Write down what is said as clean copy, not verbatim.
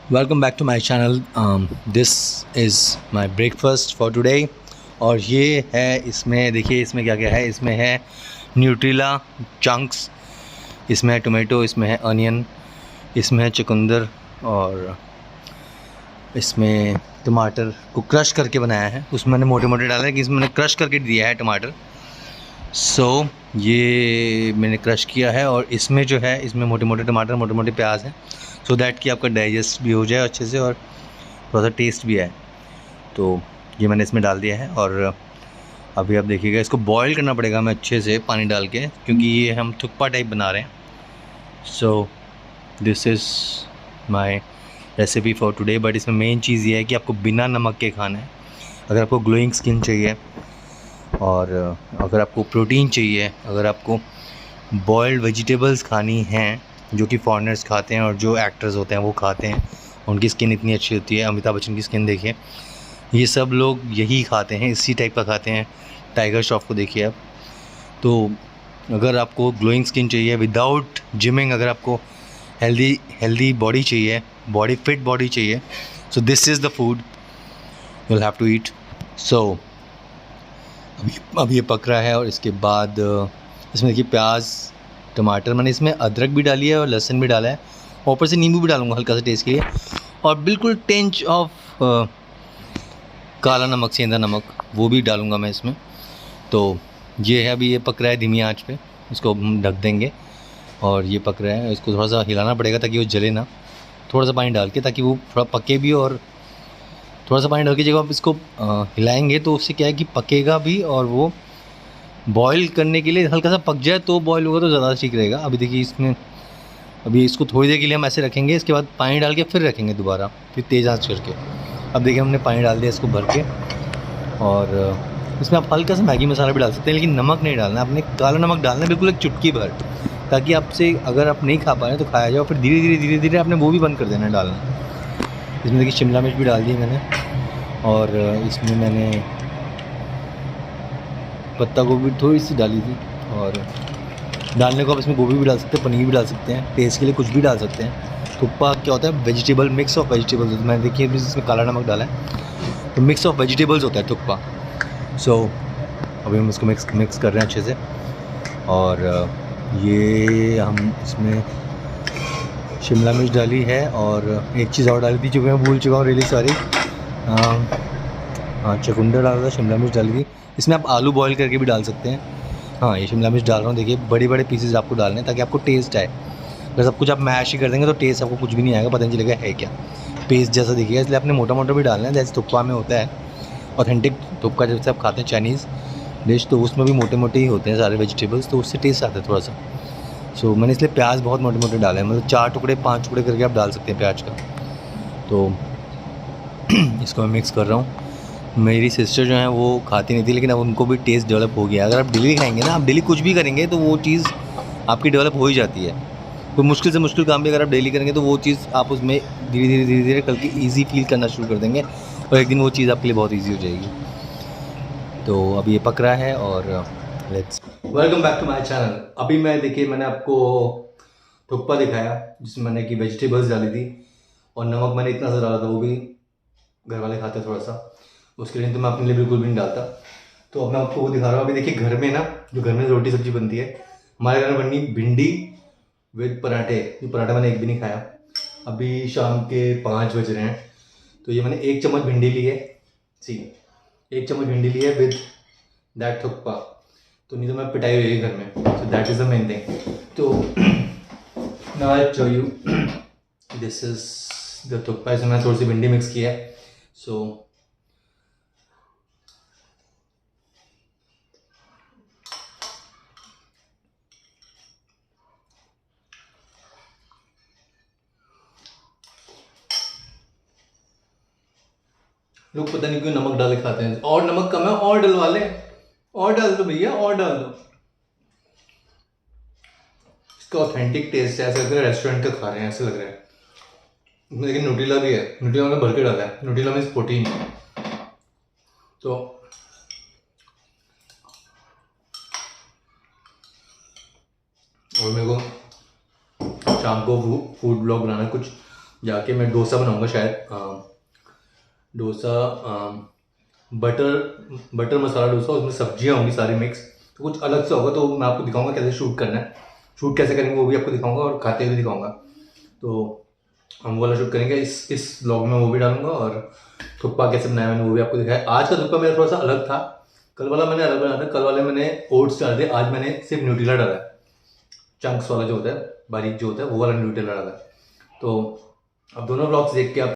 Welcome back to my channel. This is my breakfast for today. और ये है, इसमें देखिए इसमें क्या क्या है। इसमें है न्यूट्रीला चंक्स, इसमें है टोमेटो, इसमें है अनियन, इसमें है चुकंदर, और इसमें टमाटर को क्रश करके बनाया है। उसमें मैंने मोटे मोटे डाला है कि इसमें मैंने क्रश करके दिया है टमाटर। ये मैंने क्रश किया है, और इसमें जो है इसमें मोटे मोटे टमाटर, मोटे मोटे प्याज हैं, सो दैट कि आपका डाइजेस्ट भी हो जाए अच्छे से और थोड़ा सा टेस्ट भी आए। तो ये मैंने इसमें डाल दिया है, और अभी आप देखिएगा इसको बॉईल करना पड़ेगा हमें अच्छे से पानी डाल के, क्योंकि ये हम थुक्पा टाइप बना रहे हैं। सो this is my recipe for today. But इसमें मेन चीज़ ये है कि आपको बिना नमक के खाना है। अगर आपको ग्लोइंग स्किन चाहिए, और अगर आपको प्रोटीन चाहिए, अगर आपको बॉइल्ड वेजिटेबल्स खानी हैं जो कि फॉरेनर्स खाते हैं और जो एक्टर्स होते हैं वो खाते हैं, उनकी स्किन इतनी अच्छी होती है। अमिताभ बच्चन की स्किन देखिए, ये सब लोग यही खाते हैं, इसी टाइप का खाते हैं। टाइगर श्रॉफ को देखिए आप। तो अगर आपको ग्लोइंग स्किन चाहिए विदाउट जिमिंग, अगर आपको हेल्दी हेल्दी बॉडी चाहिए, बॉडी फिट बॉडी चाहिए, so this is the food you will have to eat. So अब ये पक रहा है, और इसके बाद इसमें देखिए प्याज, टमाटर, मैंने इसमें अदरक भी डाली है और लहसुन भी डाला है, और ऊपर से नींबू भी डालूंगा हल्का सा टेस्ट के लिए, और बिल्कुल टेंच ऑफ काला नमक, सेंधा नमक, वो भी डालूंगा मैं इसमें। तो ये है, अभी ये पक रहा है धीमी आंच पे, इसको हम ढक देंगे। और ये पक रहा है, इसको थोड़ा सा हिलाना पड़ेगा ताकि वो जले ना, थोड़ा सा पानी डाल के, ताकि वो थोड़ा पके भी। और थोड़ा सा पानी डाल के जब आप इसको हिलाएंगे तो उससे क्या है कि पकेगा भी, और वो बॉईल करने के लिए हल्का सा पक जाए तो बॉईल होगा तो ज़्यादा ठीक रहेगा। अभी देखिए इसमें, अभी इसको थोड़ी देर के लिए हम ऐसे रखेंगे, इसके बाद पानी डाल के फिर रखेंगे दोबारा, फिर तेज़ आंच करके। अब देखिए हमने पानी डाल दिया इसको भर के, और इसमें आप हल्का सा मैगी मसाला भी डाल सकते हैं, लेकिन नमक नहीं डालना, आपने काला नमक डालना है बिल्कुल एक चुटकी भर, ताकि आपसे अगर आप नहीं खा पा रहे हैं तो खाया जाए। फिर धीरे धीरे आपने वो भी बंद कर देना है डालना। इसमें देखिए शिमला मिर्च भी डाल दी मैंने, और इसमें मैंने पत्ता गोभी थोड़ी सी डाली थी, और डालने को आप इसमें गोभी भी डाल सकते हैं, पनीर भी डाल सकते हैं, टेस्ट के लिए कुछ भी डाल सकते हैं। थुक्पा क्या होता है, वेजिटेबल, मिक्स ऑफ वेजिटेबल्स होता है। मैंने देखिए इसमें काला नमक डाला है, तो मिक्स ऑफ वेजिटेबल्स होता है थुक्पा। सो अभी हम इसको मिक्स कर रहे हैं अच्छे से। और ये हम इसमें शिमला मिर्च डाली है, और एक चीज़ और डाली थी जो मैं भूल चुका हूँ, रियली सॉरी। हाँ, चुकंदर डाला था, शिमला मिर्च डाली थी। इसमें आप आलू बॉईल करके भी डाल सकते हैं। हाँ, ये शिमला मिर्च डाल रहा हूँ, देखिए बड़े बड़े पीसेज आपको डालने हैं ताकि आपको टेस्ट आए। अगर सब कुछ आप मैश ही कर देंगे तो टेस्ट आपको कुछ भी नहीं आएगा, पता नहीं चलेगा है क्या, पेस्ट जैसा दिखेगा। इसलिए आपने मोटा मोटा भी डालना है, जैसे थुक्पा में होता है, ऑथेंटिक थुक्पा जैसे आप खाते हैं चाइनीज़ डिश, तो उसमें भी मोटे मोटे ही होते हैं सारे वेजिटेबल्स, तो उससे टेस्ट आता है थोड़ा सा। सो मैंने इसलिए प्याज बहुत मोटे मोटे डाले हैं, मतलब 4 टुकड़े 5 टुकड़े करके आप डाल सकते हैं प्याज का। तो इसको मैं मिक्स कर रहा हूँ। मेरी सिस्टर जो है वो खाती नहीं थी, लेकिन अब उनको भी टेस्ट डेवलप हो गया। अगर आप डेली खाएंगे ना, आप डेली कुछ भी करेंगे तो वो चीज़ आपकी डेवलप हो ही जाती है। कोई मुश्किल से मुश्किल काम भी अगर आप डेली करेंगे तो वो चीज़ आप उसमें धीरे धीरे करके ईज़ी फील करना शुरू कर देंगे, और एक दिन वो चीज़ आपके लिए बहुत ईजी हो जाएगी। तो अब ये पक रहा है, और let's welcome back to my channel. अभी मैं देखिए मैंने आपको थुक्पा दिखाया जिसमें मैंने कि वेजिटेबल्स डाली थी, और नमक मैंने इतना सा डाला था, वो भी घर वाले खाते थोड़ा सा, उसके लिए तो मैं अपने लिए बिल्कुल भी नहीं डालता। तो अब मैं आपको वो दिखा रहा हूँ। अभी देखिए घर में ना, जो घर में रोटी सब्जी बनती है, हमारे घर में बननी भिंडी विद पराठे। ये पराठा मैंने एक भी नहीं खाया। अभी शाम के 5 बज रहे हैं, तो ये मैंने 1 चम्मच भिंडी ली है, सी 1 चम्मच भिंडी ली है विद दैट थुक्पा। तो नहीं तो मैं पिटाई हुई घर में, तो that is the main thing. तो now I show you, this is the thukpa. इसमें मैंने थोड़ी सी भिंडी मिक्स की है। सो लोग पता नहीं क्यों नमक डाले खाते हैं, और नमक कम है और डलवा ले, और डाल दो भैया, और डाल दो। इसका ऑथेंटिक टेस्ट है, ऐसा लग रहा है रेस्टोरेंट का खा रहे हैं, ऐसा लग रहा है। लेकिन न्यूट्रीला भी है, न्यूट्रीला में भर के डाला है, न्यूट्रीला में प्रोटीन। तो और मेरे को शाम को फूड ब्लॉग बनाना है कुछ, जाके मैं डोसा बनाऊंगा शायद, डोसा, बटर मसाला डोसा, उसमें सब्जियां होंगी सारी मिक्स, तो कुछ अलग से होगा। तो मैं आपको दिखाऊंगा कैसे शूट करना है, शूट कैसे करेंगे वो भी आपको दिखाऊंगा और खाते हुए भी दिखाऊंगा। तो हम वो वाला शूट करेंगे, इस ब्लॉग में वो भी डालूंगा, और थुक्पा कैसे बनाया मैंने वो भी आपको दिखाया। आज का थुक्पा मेरा थोड़ा सा अलग था, कल वाला मैंने अलग बनाया था। कल वाले मैंने ओट्स डाले थे, आज मैंने सिर्फ न्यूट्रीला डाला है, चंक्स वाला जो होता है, बारीक जो होता है वो वाला न्यूट्रीला डाला है। तो अब दोनों ब्लॉग्स देख के आप